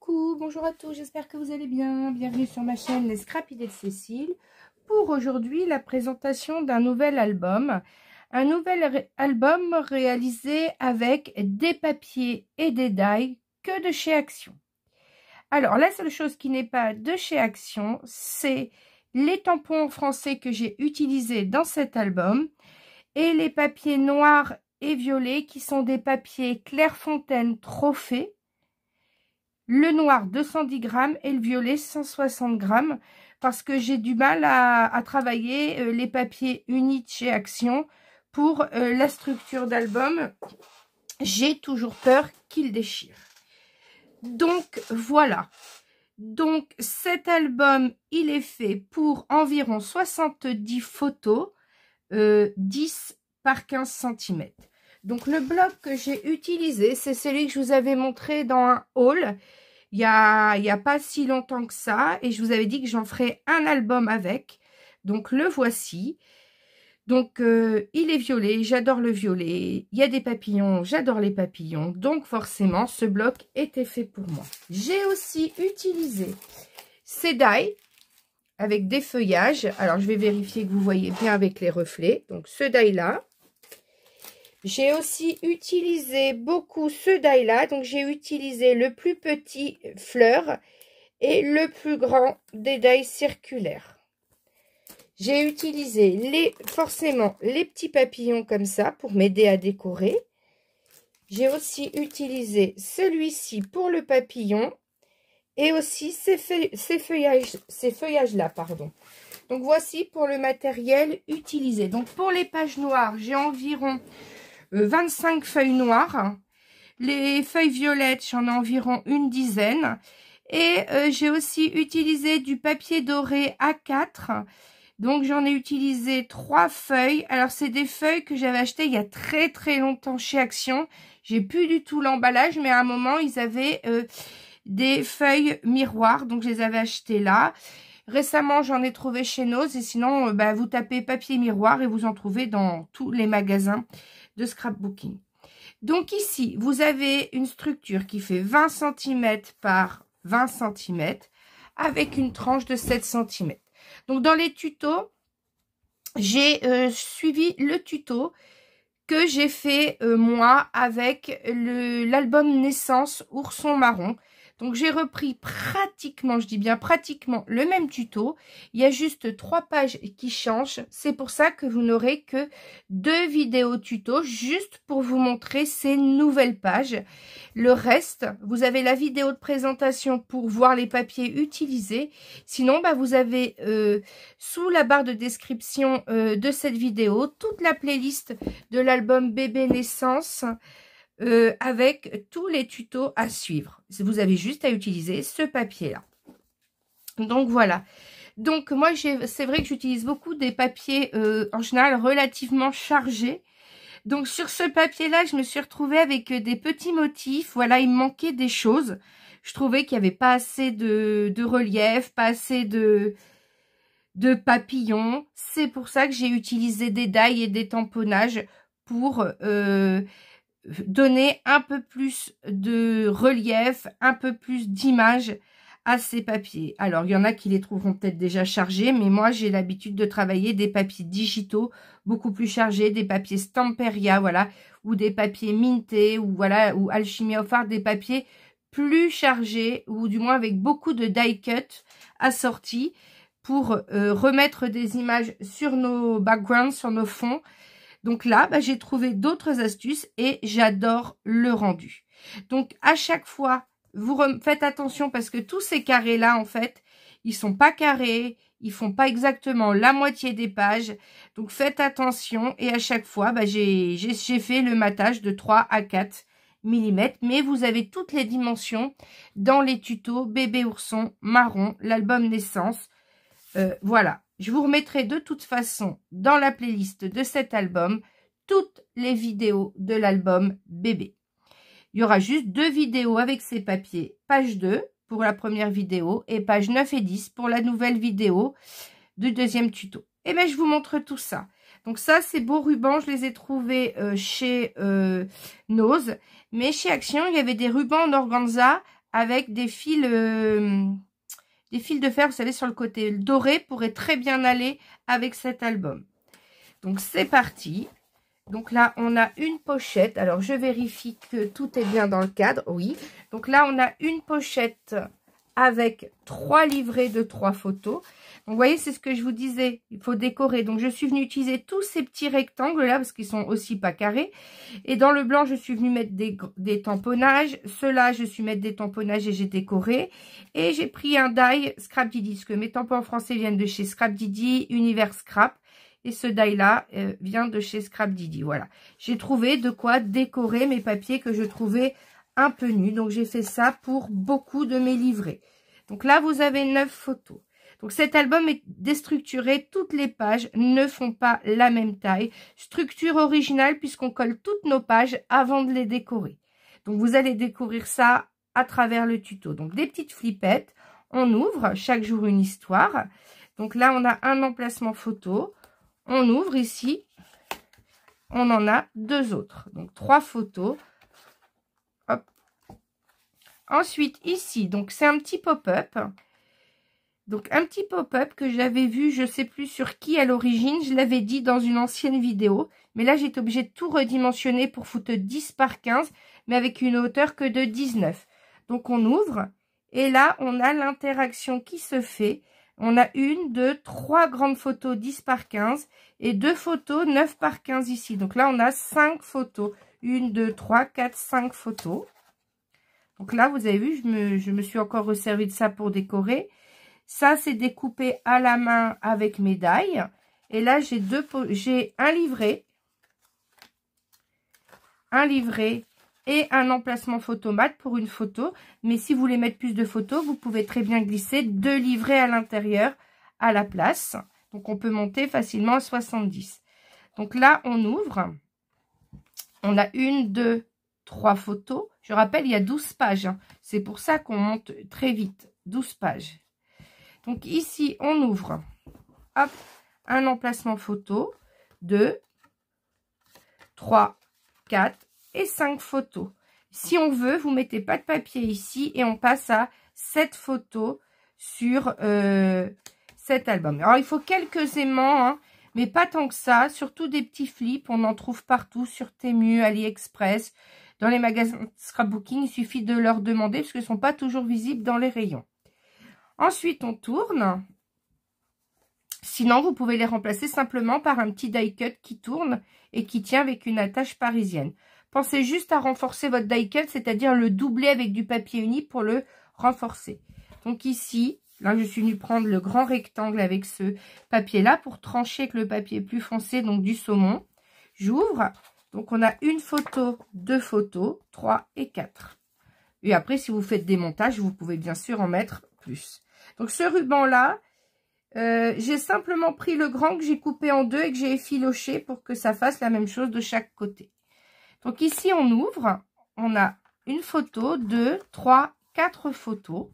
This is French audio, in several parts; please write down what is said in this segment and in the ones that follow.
Coucou, bonjour à tous, j'espère que vous allez bien. Bienvenue sur ma chaîne Les Scrap Idées de Cécile. Pour aujourd'hui, la présentation d'un nouvel album. Un nouvel album réalisé avec des papiers et des die que de chez Action. Alors, la seule chose qui n'est pas de chez Action, c'est les tampons français que j'ai utilisés dans cet album et les papiers noirs et violets qui sont des papiers Clairefontaine Trophée. Le noir 210 grammes et le violet 160 grammes parce que j'ai du mal à travailler les papiers unis de chez Action pour la structure d'album. J'ai toujours peur qu'il déchire. Donc voilà. Donc cet album, il est fait pour environ 70 photos, 10 par 15 cm. Donc le bloc que j'ai utilisé, c'est celui que je vous avais montré dans un haul il y a pas si longtemps que ça. Et je vous avais dit que j'en ferais un album avec. Donc le voici. Donc il est violet, j'adore le violet. Il y a des papillons, j'adore les papillons. Donc forcément, ce bloc était fait pour moi. J'ai aussi utilisé ces die avec des feuillages. Alors je vais vérifier que vous voyez bien avec les reflets. Donc ce die là. J'ai aussi utilisé beaucoup ce die là, donc j'ai utilisé le plus petit fleur et le plus grand des die circulaires. J'ai utilisé forcément les petits papillons comme ça pour m'aider à décorer. J'ai aussi utilisé celui-ci pour le papillon et aussi ces feuillages là, pardon. Donc voici pour le matériel utilisé. Donc pour les pages noires, j'ai environ 25 feuilles noires. Les feuilles violettes, j'en ai environ une dizaine. Et j'ai aussi utilisé du papier doré A4. Donc j'en ai utilisé 3 feuilles. Alors c'est des feuilles que j'avais achetées il y a très longtemps chez Action. J'ai plus du tout l'emballage, mais à un moment ils avaient des feuilles miroirs. Donc je les avais achetées là. Récemment, j'en ai trouvé chez Nose et sinon, vous tapez papier miroir et vous en trouvez dans tous les magasins de scrapbooking. Donc ici, vous avez une structure qui fait 20 cm par 20 cm avec une tranche de 7 cm. Donc dans les tutos, j'ai suivi le tuto que j'ai fait moi avec l'album Naissance Ourson Marron. Donc j'ai repris pratiquement, je dis bien pratiquement, le même tuto. Il y a juste 3 pages qui changent. C'est pour ça que vous n'aurez que 2 vidéos tuto, juste pour vous montrer ces nouvelles pages. Le reste, vous avez la vidéo de présentation pour voir les papiers utilisés. Sinon, vous avez sous la barre de description de cette vidéo, toute la playlist de l'album Bébé Naissance. Avec tous les tutos à suivre. Vous avez juste à utiliser ce papier là. Donc voilà. Donc moi c'est vrai que j'utilise beaucoup des papiers en général relativement chargés. Donc sur ce papier là, je me suis retrouvée avec des petits motifs. Voilà, il me manquait des choses. Je trouvais qu'il n'y avait pas assez de relief, pas assez de papillons. C'est pour ça que j'ai utilisé des die et des tamponnages pour donner un peu plus de relief, un peu plus d'image à ces papiers. Alors, il y en a qui les trouveront peut-être déjà chargés, mais moi, j'ai l'habitude de travailler des papiers digitaux beaucoup plus chargés, des papiers Stamperia, voilà, ou des papiers Minté, ou voilà, ou Alchimia of Art, des papiers plus chargés, ou du moins avec beaucoup de die cut assortis pour remettre des images sur nos backgrounds, sur nos fonds. Donc là, j'ai trouvé d'autres astuces et j'adore le rendu. Donc à chaque fois, vous faites attention parce que tous ces carrés-là, en fait, ils sont pas carrés, ils font pas exactement la moitié des pages. Donc faites attention et à chaque fois, j'ai fait le matage de 3 à 4 mm. Mais vous avez toutes les dimensions dans les tutos Bébé Ourson Marron, l'album Naissance. Voilà. Je vous remettrai de toute façon dans la playlist de cet album toutes les vidéos de l'album Bébé. Il y aura juste 2 vidéos avec ces papiers. Page 2 pour la première vidéo et page 9 et 10 pour la nouvelle vidéo du deuxième tuto. Et je vous montre tout ça. Donc ça, ces beaux rubans, je les ai trouvés chez Nose. Mais chez Action, il y avait des rubans en organza avec des fils de fer, vous savez, sur le côté. Le doré pourrait très bien aller avec cet album. Donc, c'est parti. Donc là, on a une pochette. Alors, je vérifie que tout est bien dans le cadre. Oui. Donc là, on a une pochette avec 3 livrets de 3 photos. Donc, vous voyez, c'est ce que je vous disais. Il faut décorer. Donc, je suis venue utiliser tous ces petits rectangles-là parce qu'ils sont aussi pas carrés. Et dans le blanc, je suis venue mettre des tamponnages. Ceux-là, je suis mettre des tamponnages et j'ai décoré. Et j'ai pris un die Scrap Didi, parce que mes tampons en français viennent de chez Scrap Didi, Univers Scrap. Et ce die-là vient de chez Scrap Didi. Voilà. J'ai trouvé de quoi décorer mes papiers que je trouvais un peu nus. Donc, j'ai fait ça pour beaucoup de mes livrets. Donc là, vous avez 9 photos. Donc, cet album est déstructuré. Toutes les pages ne font pas la même taille. Structure originale puisqu'on colle toutes nos pages avant de les décorer. Donc, vous allez découvrir ça à travers le tuto. Donc, des petites flippettes. On ouvre. Chaque jour, une histoire. Donc là, on a un emplacement photo. On ouvre ici, on en a 2 autres. Donc, 3 photos. Hop. Ensuite, ici, donc c'est un petit pop-up. Donc, un petit pop-up que j'avais vu, je ne sais plus sur qui à l'origine. Je l'avais dit dans une ancienne vidéo. Mais là, j'étais obligée de tout redimensionner pour foutre 10 par 15, mais avec une hauteur que de 19. Donc, on ouvre. Et là, on a l'interaction qui se fait. On a 1, 2, 3 grandes photos 10 par 15 et 2 photos 9 par 15 ici. Donc là, on a 5 photos. 1, 2, 3, 4, 5 photos. Donc là, vous avez vu, je me suis encore resservi de ça pour décorer. Ça, c'est découpé à la main avec médaille. Et là, j'ai un livret et un emplacement photomat pour une photo. Mais si vous voulez mettre plus de photos, vous pouvez très bien glisser 2 livrets à l'intérieur à la place. Donc, on peut monter facilement à 70. Donc là, on ouvre. On a 1, 2, 3 photos. Je rappelle, il y a 12 pages. Hein. C'est pour ça qu'on monte très vite. 12 pages. Donc ici, on ouvre. Hop, un emplacement photo. 2, 3, 4 et 5 photos. Si on veut, vous mettez pas de papier ici et on passe à 7 photos sur cet album. Alors, il faut quelques aimants, hein, mais pas tant que ça. Surtout des petits flips, on en trouve partout sur Temu, AliExpress, dans les magasins de scrapbooking. Il suffit de leur demander parce qu'ils ne sont pas toujours visibles dans les rayons. Ensuite, on tourne. Sinon, vous pouvez les remplacer simplement par un petit die cut qui tourne et qui tient avec une attache parisienne. Pensez juste à renforcer votre die cut, c'est-à-dire le doubler avec du papier uni pour le renforcer. Donc ici, là, je suis venue prendre le grand rectangle avec ce papier-là pour trancher avec le papier plus foncé, donc du saumon. J'ouvre. Donc, on a 1 photo, 2 photos, 3 et 4. Et après, si vous faites des montages, vous pouvez bien sûr en mettre plus. Donc, ce ruban-là, j'ai simplement pris le grand que j'ai coupé en 2 et que j'ai effiloché pour que ça fasse la même chose de chaque côté. Donc ici, on ouvre, on a 1 photo, 2, 3, 4 photos.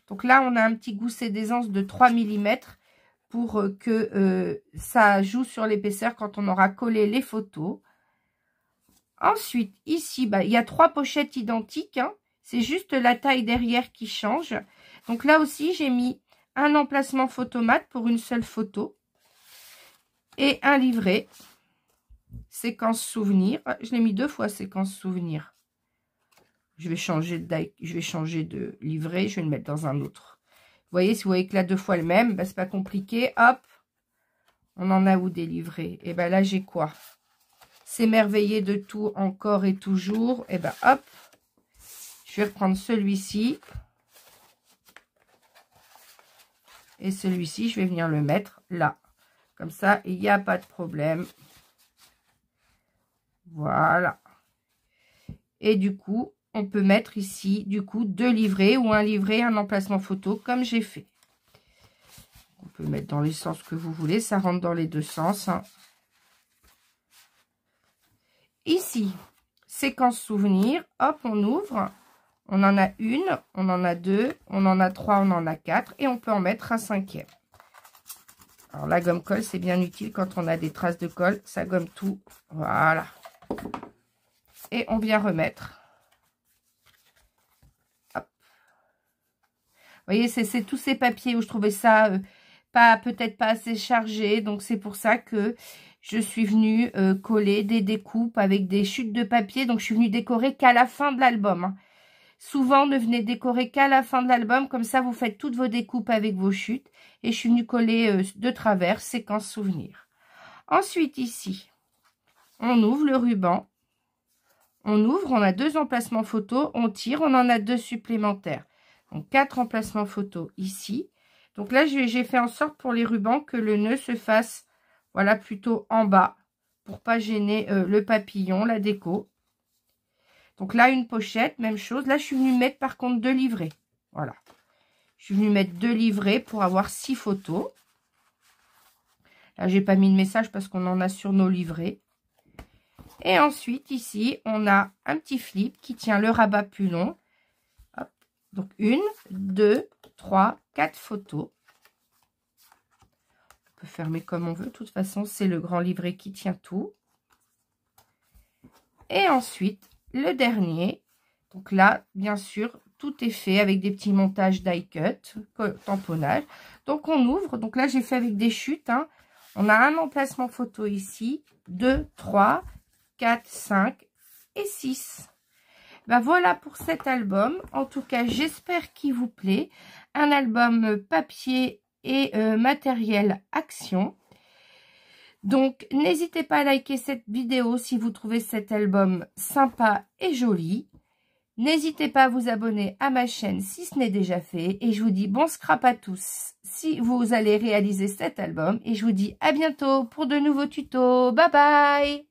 Donc là, on a un petit gousset d'aisance de 3 mm pour que ça joue sur l'épaisseur quand on aura collé les photos. Ensuite, ici, bah, il y a 3 pochettes identiques. Hein. C'est juste la taille derrière qui change. Donc là aussi, j'ai mis un emplacement photomat pour une seule photo et un livret. Séquence souvenir. Ah, je l'ai mis 2 fois séquence souvenir. Je vais changer de livret. Je vais le mettre dans un autre. Vous voyez, si vous voyez que là 2 fois le même, ben, c'est pas compliqué. Hop, on en a où des livrets? Et ben là, j'ai quoi? S'émerveiller de tout encore et toujours. Et ben hop, je vais reprendre celui-ci. Et celui-ci, je vais venir le mettre là. Comme ça, il n'y a pas de problème. Voilà. Et du coup, on peut mettre ici, du coup, 2 livrets ou un livret, un emplacement photo, comme j'ai fait. On peut mettre dans les sens que vous voulez. Ça rentre dans les 2 sens. Hein. Ici, séquence souvenir. Hop, on ouvre. On en a 1, on en a 2, on en a 3, on en a 4. Et on peut en mettre un 5e. Alors, la gomme colle, c'est bien utile quand on a des traces de colle. Ça gomme tout. Voilà. Et on vient remettre. Hop. voyez, c'est tous ces papiers où je trouvais ça peut-être pas assez chargé. Donc, c'est pour ça que je suis venue coller des découpes avec des chutes de papier. Donc, je suis venue décorer qu'à la fin de l'album. Hein. Souvent, ne venez décorer qu'à la fin de l'album. Comme ça, vous faites toutes vos découpes avec vos chutes. Et je suis venue coller de travers, séquence souvenir. Ensuite, ici, on ouvre le ruban. On ouvre, on a 2 emplacements photos. On tire, on en a 2 supplémentaires. Donc, 4 emplacements photos ici. Donc là, j'ai fait en sorte pour les rubans que le nœud se fasse, voilà, plutôt en bas. Pour pas gêner le papillon, la déco. Donc là, une pochette, même chose. Là, je suis venue mettre par contre 2 livrets. Voilà. Je suis venue mettre 2 livrets pour avoir 6 photos. Là, j'ai pas mis de message parce qu'on en a sur nos livrets. Et ensuite, ici, on a un petit flip qui tient le rabat plus long. Hop. Donc, 1, 2, 3, 4 photos. On peut fermer comme on veut. De toute façon, c'est le grand livret qui tient tout. Et ensuite, le dernier. Donc là, bien sûr, tout est fait avec des petits montages die cut, tamponnage. Donc, on ouvre. Donc là, j'ai fait avec des chutes. Hein. On a un emplacement photo ici. 2, 3, 4, 5 et 6. Ben voilà pour cet album. En tout cas, j'espère qu'il vous plaît. Un album papier et matériel action. Donc, n'hésitez pas à liker cette vidéo si vous trouvez cet album sympa et joli. N'hésitez pas à vous abonner à ma chaîne si ce n'est déjà fait. Et je vous dis bon scrap à tous si vous allez réaliser cet album. Et je vous dis à bientôt pour de nouveaux tutos. Bye bye!